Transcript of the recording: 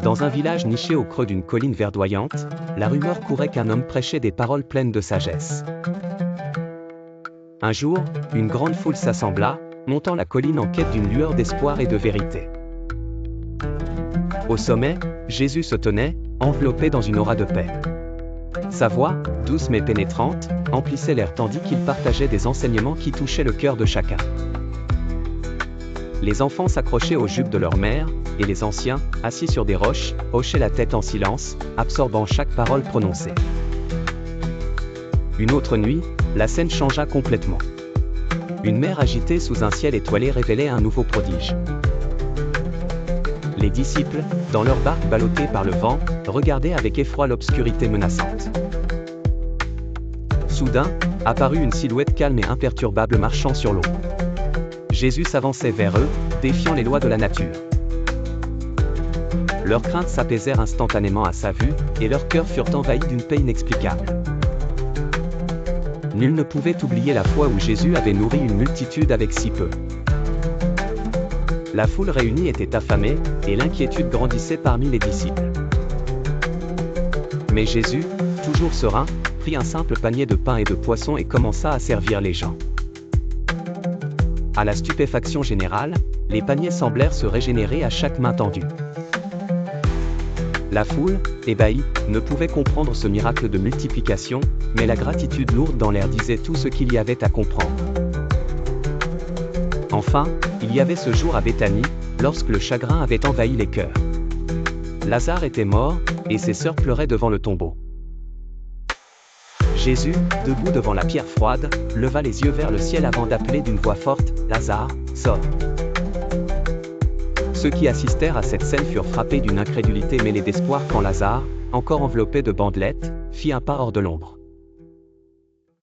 Dans un village niché au creux d'une colline verdoyante, la rumeur courait qu'un homme prêchait des paroles pleines de sagesse. Un jour, une grande foule s'assembla, montant la colline en quête d'une lueur d'espoir et de vérité. Au sommet, Jésus se tenait, enveloppé dans une aura de paix. Sa voix, douce mais pénétrante, emplissait l'air tandis qu'il partageait des enseignements qui touchaient le cœur de chacun. Les enfants s'accrochaient aux jupes de leur mère, et les anciens, assis sur des roches, hochaient la tête en silence, absorbant chaque parole prononcée. Une autre nuit, la scène changea complètement. Une mer agitée sous un ciel étoilé révélait un nouveau prodige. Les disciples, dans leur barque ballottée par le vent, regardaient avec effroi l'obscurité menaçante. Soudain, apparut une silhouette calme et imperturbable marchant sur l'eau. Jésus s'avançait vers eux, défiant les lois de la nature. Leurs craintes s'apaisèrent instantanément à sa vue, et leurs cœurs furent envahis d'une paix inexplicable. Nul ne pouvait oublier la fois où Jésus avait nourri une multitude avec si peu. La foule réunie était affamée, et l'inquiétude grandissait parmi les disciples. Mais Jésus, toujours serein, prit un simple panier de pain et de poissons et commença à servir les gens. À la stupéfaction générale, les paniers semblèrent se régénérer à chaque main tendue. La foule, ébahie, ne pouvait comprendre ce miracle de multiplication, mais la gratitude lourde dans l'air disait tout ce qu'il y avait à comprendre. Enfin, il y avait ce jour à Béthanie, lorsque le chagrin avait envahi les cœurs. Lazare était mort, et ses sœurs pleuraient devant le tombeau. Jésus, debout devant la pierre froide, leva les yeux vers le ciel avant d'appeler d'une voix forte, « Lazare, sors !» Ceux qui assistèrent à cette scène furent frappés d'une incrédulité mêlée d'espoir quand Lazare, encore enveloppé de bandelettes, fit un pas hors de l'ombre.